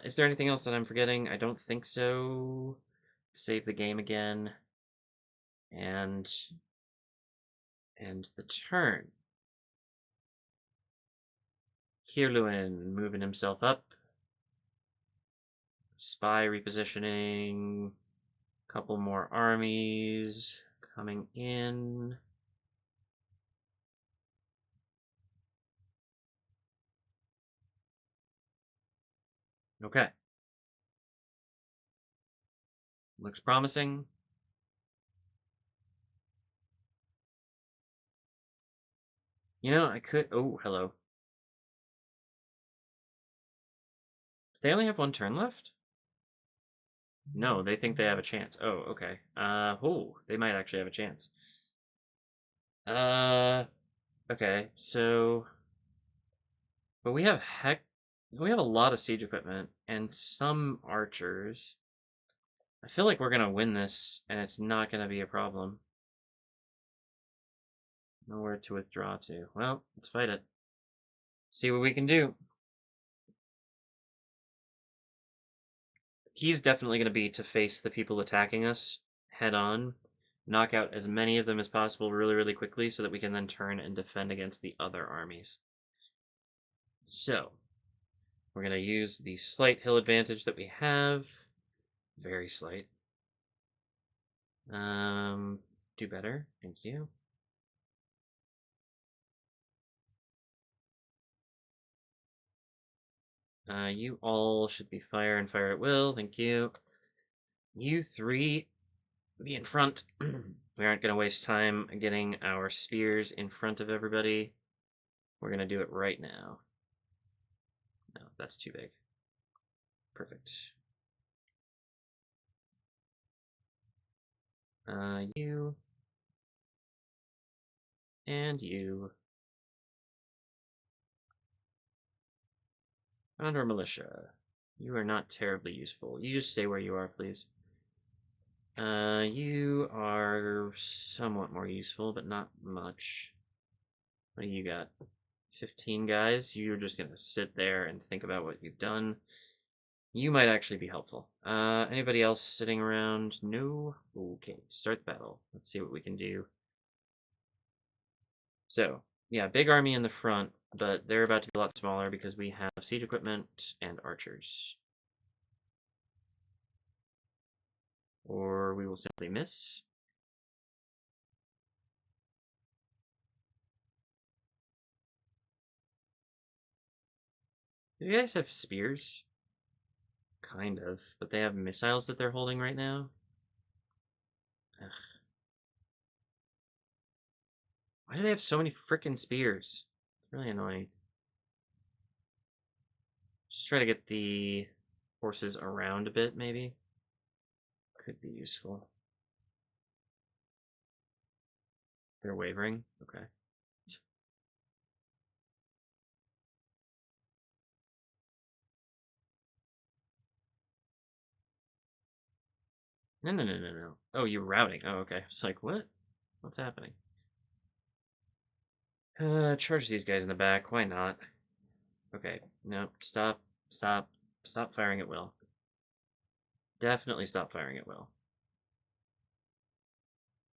Speaker 1: Is there anything else that I'm forgetting? I don't think so. Save the game again. And the turn. Kirluin moving himself up. Spy repositioning. Couple more armies coming in. Okay. Looks promising. You know, I could... Oh, hello. They only have 1 turn left? No, they think they have a chance. Oh, okay. Oh, they might actually have a chance. Okay, so... But we have we have a lot of siege equipment and some archers. I feel like we're gonna win this, and it's not gonna be a problem. Nowhere to withdraw to. Well, let's fight it. See what we can do. He's definitely gonna be to face the people attacking us head on. Knock out as many of them as possible really, really quickly so that we can then turn and defend against the other armies. So, we're going to use the slight hill advantage that we have. Very slight. Do better. Thank you. You all should be fire and fire at will. Thank you. You 3 be in front. We aren't going to waste time getting our spears in front of everybody. We're going to do it right now. No, that's too big. Perfect. You. And you. Condor Militia. You are not terribly useful. You just stay where you are, please. You are somewhat more useful, but not much. What do you got? 15 guys? You're just gonna sit there and think about what you've done. You might actually be helpful. Anybody else sitting around? No? Okay, start the battle. Let's see what we can do. So, yeah, big army in the front, but they're about to be a lot smaller because we have siege equipment and archers. Or we will simply miss. Do you guys have spears? Kind of, but they have missiles that they're holding right now. Ugh. Why do they have so many frickin' spears? It's really annoying. Just try to get the horses around a bit, maybe. Could be useful. They're wavering? Okay. No, no, no, no, no. Oh, you're routing. Oh, okay. It's like, what? What's happening? Charge these guys in the back. Why not? Okay. No, stop. Stop. Stop firing at will. Definitely stop firing at will.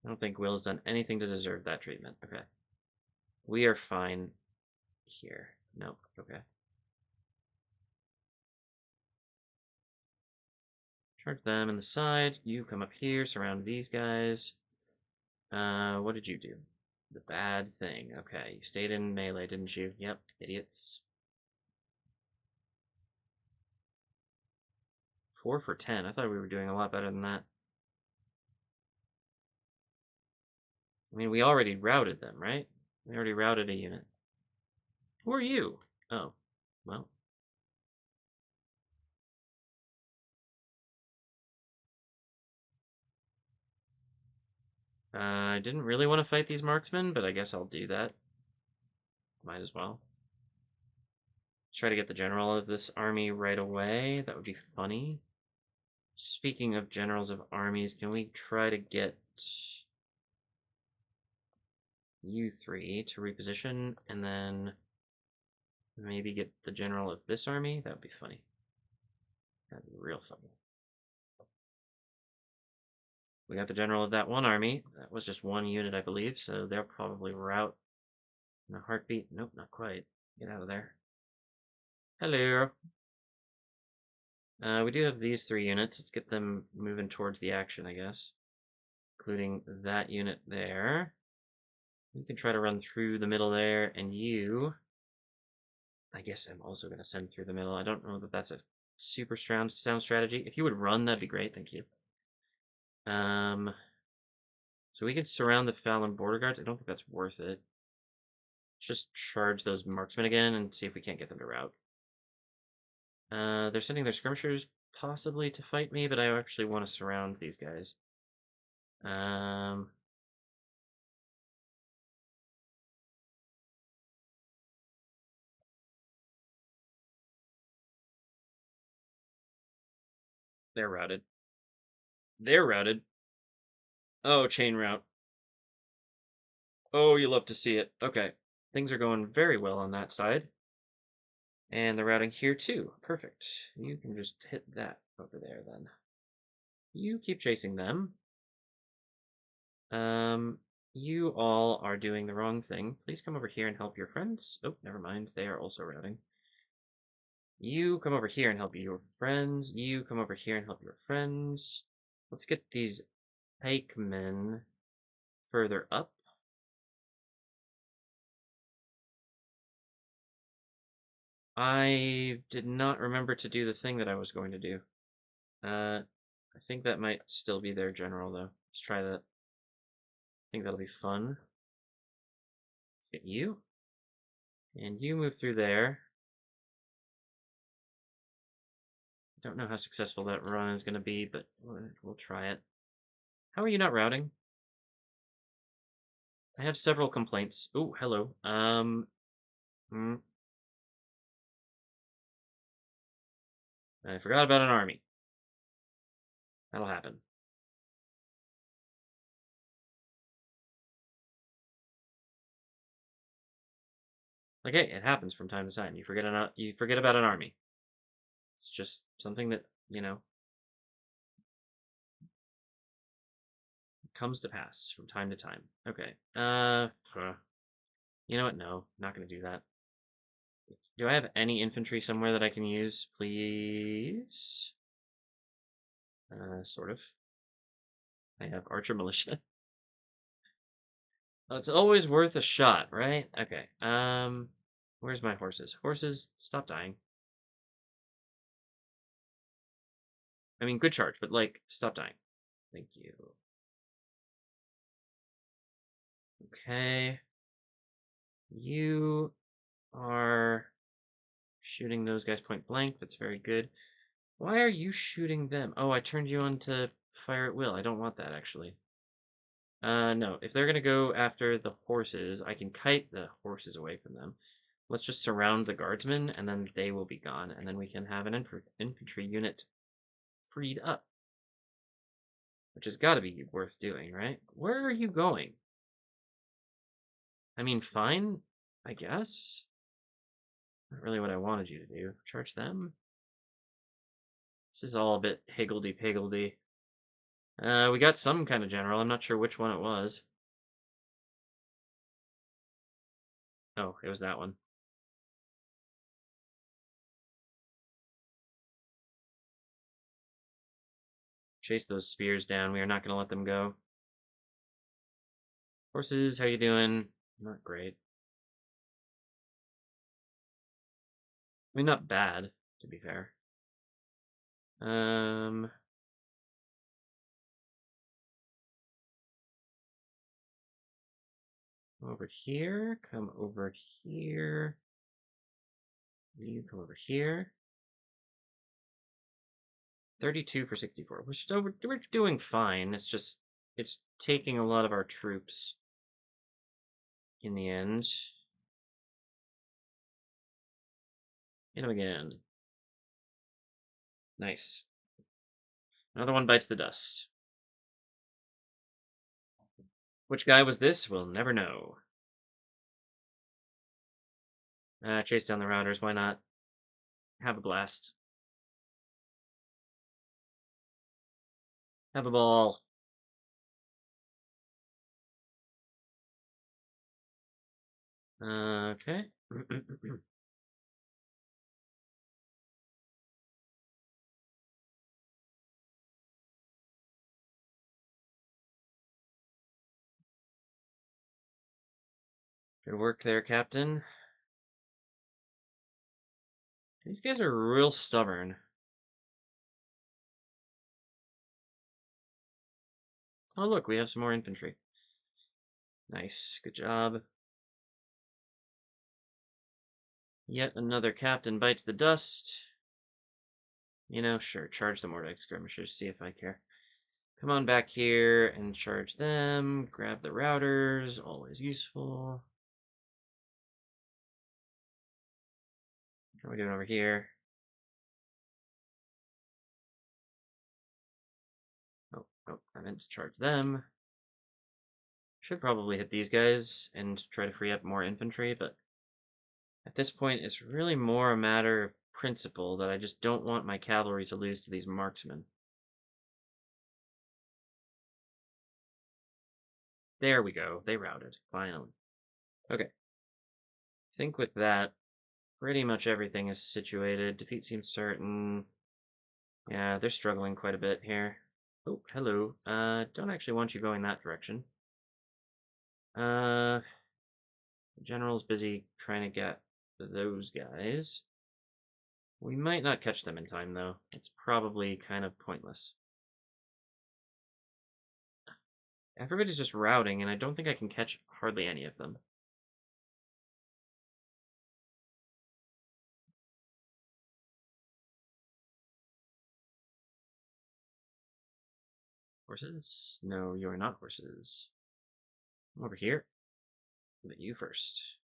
Speaker 1: I don't think Will's done anything to deserve that treatment. Okay. We are fine here. Nope. Okay. Charge them in the side. You come up here, surround these guys. What did you do? The bad thing. Okay, you stayed in melee, didn't you? Yep, idiots. 4 for 10. I thought we were doing a lot better than that. I mean, we already routed them, right? We already routed a unit. Who are you? Oh, well. I didn't really want to fight these marksmen, but I guess I'll do that. Might as well. Try to get the general of this army right away. That would be funny. Speaking of generals of armies, can we try to get you three to reposition and then maybe get the general of this army? That would be funny. That'd be real funny. We got the general of that one army. That was just one unit, I believe, so they'll probably rout in a heartbeat. Nope, not quite. Get out of there. Hello. We do have these 3 units. Let's get them moving towards the action, I guess. Including that unit there. You can try to run through the middle there, and you... I guess I'm also going to send through the middle. I don't know that that's a super sound strategy. If you would run, that'd be great. Thank you. So we can surround the Fallon border guards. I don't think that's worth it. Just charge those marksmen again and see if we can't get them to rout. They're sending their skirmishers possibly to fight me, but I actually want to surround these guys. They're routed. They're routed. Oh, chain route. Oh, you love to see it. Okay. Things are going very well on that side. And the routing here too. Perfect. You can just hit that over there then. You keep chasing them. You all are doing the wrong thing. Please come over here and help your friends. Oh, never mind. They are also routing. You come over here and help your friends. You come over here and help your friends. Let's get these pikemen further up. I did not remember to do the thing that I was going to do. I think that might still be their general, though. Let's try that. I think that'll be fun. Let's get you. And you move through there. Don't know how successful that run is going to be, but we'll try it. How are you not routing? I have several complaints. Oh, hello. Hmm, I forgot about an army. That'll happen. Like, hey, it happens from time to time. You forget about an army. It's just something that, comes to pass from time to time. Okay. You know what? No, not gonna do that. Do I have any infantry somewhere that I can use, please? Sort of. I have archer militia. Well, it's always worth a shot, right? Okay. Where's my horses? Horses, stop dying. I mean, good charge, but like, stop dying. Thank you. Okay. You are shooting those guys point blank. That's very good. Why are you shooting them? Oh, I turned you on to fire at will. I don't want that, actually. No. If they're gonna go after the horses, I can kite the horses away from them. Let's just surround the guardsmen, and then they will be gone, and then we can have an infantry unit freed up. Which has got to be worth doing, right? Where are you going? I mean, fine, I guess. Not really what I wanted you to do. Charge them? This is all a bit higgledy-piggledy. We got some kind of general. I'm not sure which one it was. Oh, it was that one. Chase those spears down. We are not going to let them go. Horses, how you doing? Not great. I mean, not bad, to be fair. Um, over here. Come over here. You come over here. 32 for 64. We're doing fine. It's taking a lot of our troops in the end. Hit him again. Nice. Another one bites the dust. Which guy was this? We'll never know. Chase down the routers. Why not? Have a blast. Have a ball. Okay. Good work there, Captain. These guys are real stubborn. Oh, look, we have some more infantry. Nice. Good job. Yet another captain bites the dust. You know, sure, charge the Mordite skirmishers, see if I care. Come on back here and charge them. Grab the routers, always useful. How are we doing over here? Oh, oh, I meant to charge them. Should probably hit these guys and try to free up more infantry, but at this point, it's really more a matter of principle that I just don't want my cavalry to lose to these marksmen. There we go. They routed, finally. Okay. I think with that, pretty much everything is situated. Defeat seems certain. Yeah, they're struggling quite a bit here. Oh, hello. Don't actually want you going that direction. The general's busy trying to get those guys. We might not catch them in time, though. It's probably kind of pointless. Everybody's just routing, and I don't think I can catch hardly any of them. Horses? No, you are not horses. I'm over here. But you first.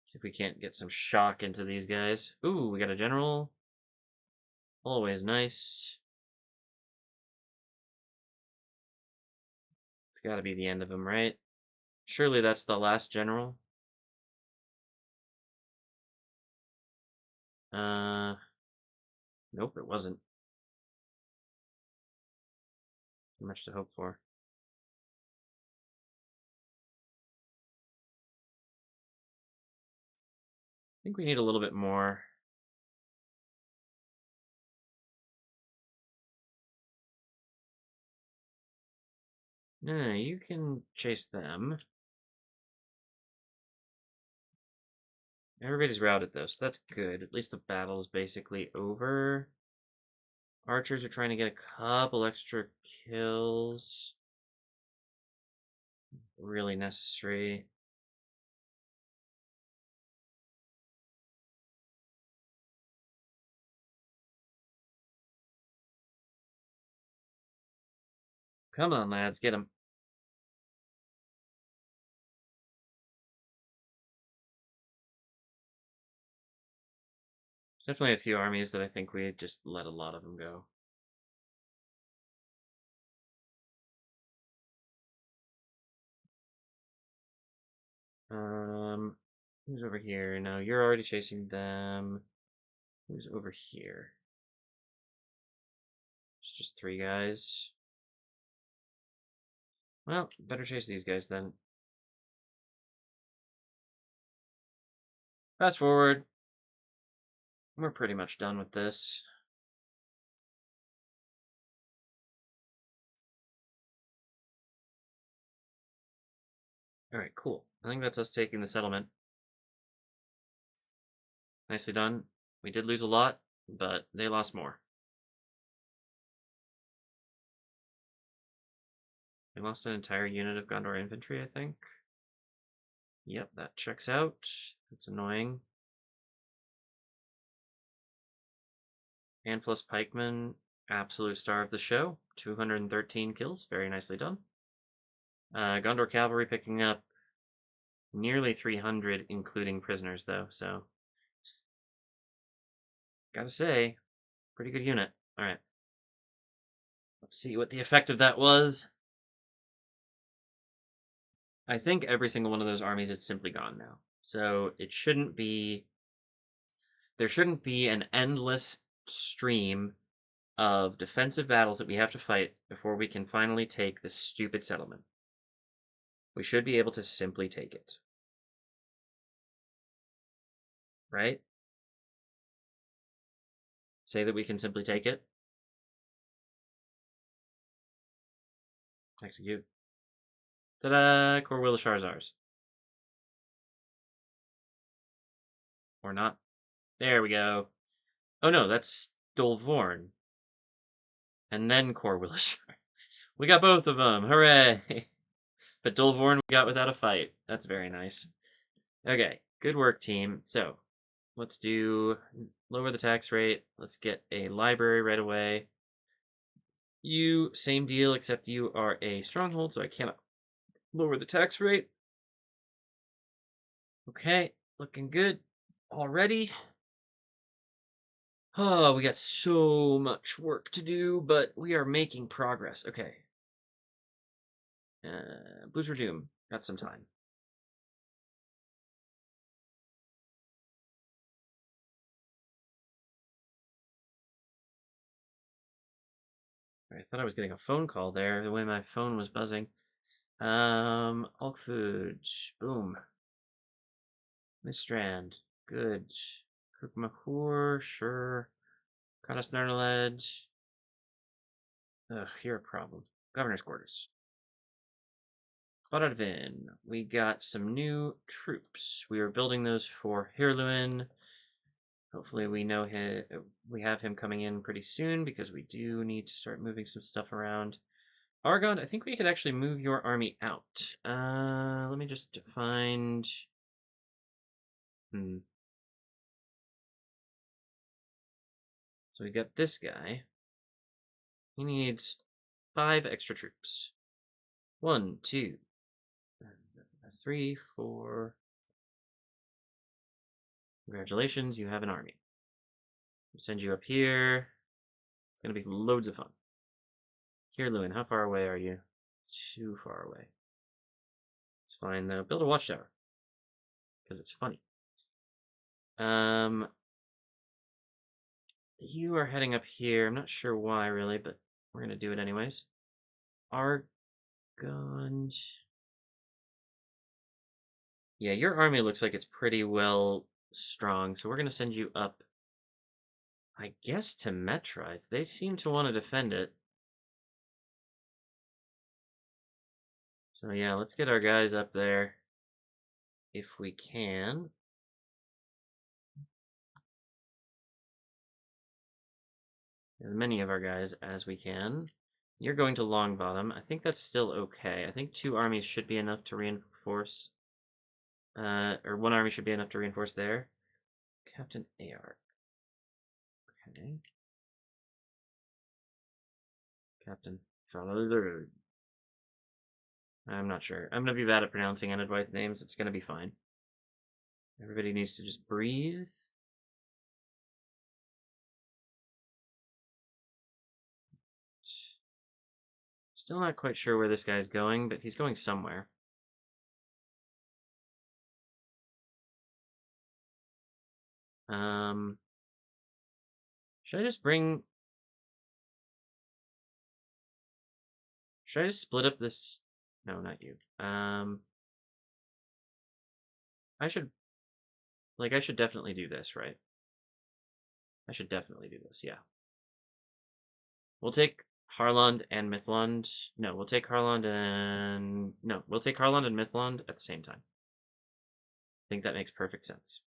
Speaker 1: See if we can't get some shock into these guys. Ooh, we got a general. Always nice. It's gotta be the end of him, right? Surely that's the last general. Nope, it wasn't. Too much to hope for. I think we need a little bit more. No, you can chase them. Everybody's routed though, so that's good. At least the battle is basically over. Archers are trying to get a couple extra kills. Really necessary. Come on, lads, get them. There's definitely a few armies that I think we just let a lot of them go. Who's over here? No, you're already chasing them. Who's over here? It's just 3 guys. Well, better chase these guys then. Fast forward. We're pretty much done with this. Alright, cool. I think that's us taking the settlement. Nicely done. We did lose a lot, but they lost more. They lost an entire unit of Gondor infantry, I think. Yep, that checks out. That's annoying. Anflus Pikeman, absolute star of the show. 213 kills, very nicely done. Gondor Cavalry picking up nearly 300, including prisoners, though, so... Gotta say, pretty good unit. Alright. Let's see what the effect of that was. I think every single one of those armies is simply gone now. So it shouldn't be... There shouldn't be an endless stream of defensive battles that we have to fight before we can finally take this stupid settlement. We should be able to simply take it. Right? Say that we can simply take it. Execute. Ta-da! Corwil Charzars. Or not. There we go. Oh no, that's Dolvorn. And then Corwil Char. We got both of them. Hooray! But Dolvorn we got without a fight. That's very nice. Okay, good work, team. So, let's do lower the tax rate. Let's get a library right away. You, same deal, except you are a stronghold, so I cannot lower the tax rate. Okay, looking good already. Oh, we got so much work to do, but we are making progress. Okay. Boozer Doom, got some time. I thought I was getting a phone call there, the way my phone was buzzing. Hulk Food, boom. Miss Strand, good. Cook sure. Cadas Narnaled. Ugh, you're a problem. Governor's Quarters. Baradvin, we got some new troops. We are building those for Hirluin. Hopefully we have him coming in pretty soon because we do need to start moving some stuff around. Argon, I think we could actually move your army out. Let me just find... So we got this guy. He needs 5 extra troops. 1, 2, 3, 4. Congratulations, you have an army. I'll send you up here. It's going to be loads of fun. Here, Lewin, how far away are you? Too far away. It's fine, though. Build a watchtower. Because it's funny. You are heading up here. I'm not sure why, really, but we're going to do it anyways. Argond. Yeah, your army looks like it's pretty well strong, so we're going to send you up, I guess, to Metroith. They seem to want to defend it. So yeah, let's get our guys up there if we can. As many of our guys as we can. You're going to Longbottom. I think that's still okay. I think 2 armies should be enough to reinforce, or 1 army should be enough to reinforce there. Captain AR. Okay. Captain Fowler. I'm not sure. I'm going to be bad at pronouncing Enedwaith names. It's going to be fine. Everybody needs to just breathe. Still not quite sure where this guy's going, but he's going somewhere. Should I just bring... Should I just split up this... No, not you. I should definitely do this, right? I should definitely do this, yeah. We'll take Harlond and Mithlond. No, we'll take Harlond and... No, we'll take Harlond and Mithlond at the same time. I think that makes perfect sense.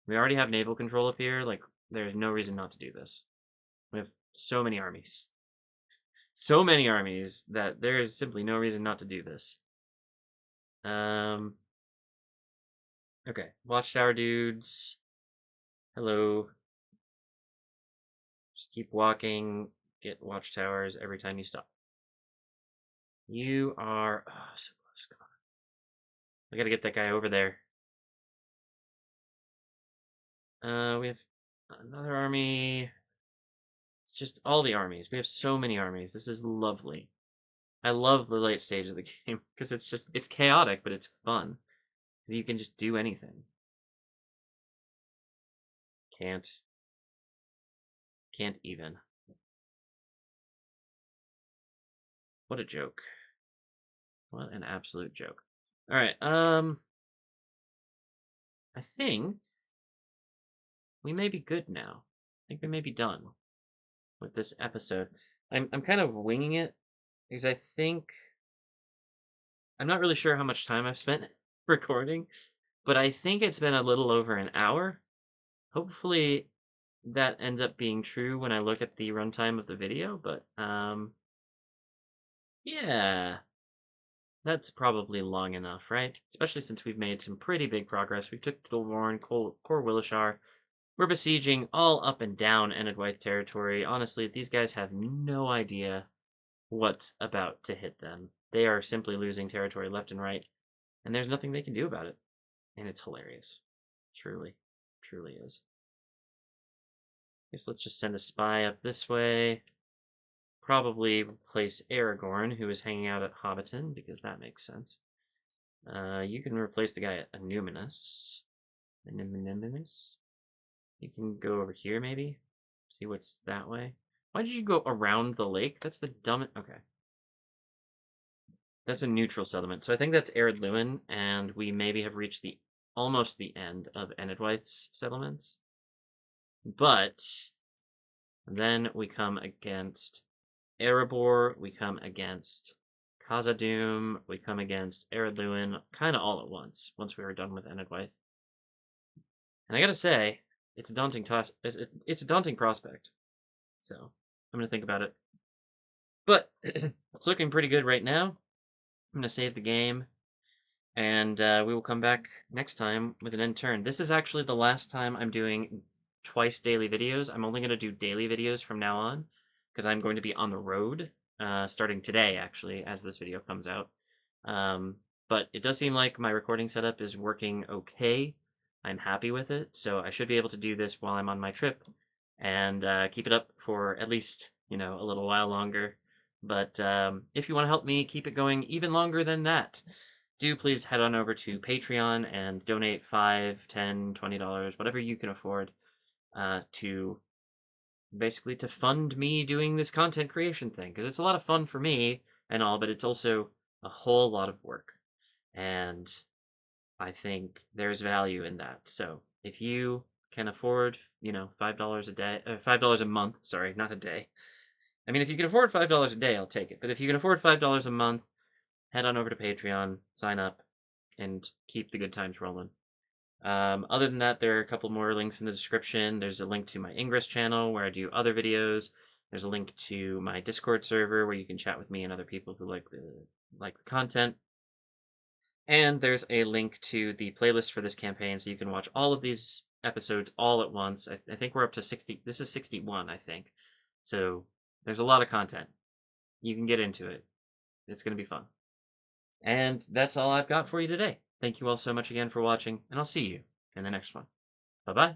Speaker 1: We already have naval control up here. Like, there's no reason not to do this. We have so many armies. So many armies that there is simply no reason not to do this. Okay, watchtower dudes. Hello. Just keep walking. Get watchtowers every time you stop. You are... Oh, so close. Come on. We gotta get that guy over there. We have another army. It's just all the armies. We have so many armies. This is lovely. I love the late stage of the game because it's chaotic, but it's fun. Because you can just do anything. Can't even. What a joke. What an absolute joke. All right, I think we may be good now. I think we may be done with this episode. I'm kind of winging it because I think I'm not really sure how much time I've spent recording, but I think it's been a little over an hour. Hopefully that ends up being true when I look at the runtime of the video, but yeah, that's probably long enough, right? Especially since we've made some pretty big progress. We took Dilvorn, Cor Willishar. We're besieging all up and down Enedwaith territory. Honestly, these guys have no idea what's about to hit them. They are simply losing territory left and right, and there's nothing they can do about it. And it's hilarious. Truly, truly is. Guess let's just send a spy up this way. Probably replace Aragorn, who is hanging out at Hobbiton, because that makes sense. You can replace the guy at Anuminous. You can go over here, maybe? See what's that way? Why did you go around the lake? That's the dumbest... Okay. That's a neutral settlement. So I think that's Ered Luin, and we maybe have reached almost the end of Enedwaith's settlements. But then we come against Erebor, we come against Khazad-dûm, we come against Ered Luin, kind of all at once we were done with Enedwaith. And I gotta say, it's a daunting it's a daunting prospect. So I'm gonna think about it. But it's looking pretty good right now. I'm gonna save the game, and we will come back next time with an end turn. This is actually the last time I'm doing twice daily videos. I'm only gonna do daily videos from now on, because I'm going to be on the road starting today, actually, as this video comes out. But it does seem like my recording setup is working okay. I'm happy with it, so I should be able to do this while I'm on my trip and keep it up for at least, a little while longer. But if you want to help me keep it going even longer than that, do please head on over to Patreon and donate $5, $10, $20, whatever you can afford, to basically to fund me doing this content creation thing, because it's a lot of fun for me and all, but it's also a whole lot of work. And I think there's value in that. So if you can afford, $5 a day, $5 a month, sorry, not a day. I mean, if you can afford $5 a day, I'll take it. But if you can afford $5 a month, head on over to Patreon, sign up, and keep the good times rolling. Other than that, there are a couple more links in the description. There's a link to my Ingress channel where I do other videos. There's a link to my Discord server where you can chat with me and other people who like the content. And there's a link to the playlist for this campaign, so you can watch all of these episodes all at once. I think we're up to 60. This is 61, I think. So there's a lot of content. You can get into it. It's going to be fun. And that's all I've got for you today. Thank you all so much again for watching, and I'll see you in the next one. Bye-bye.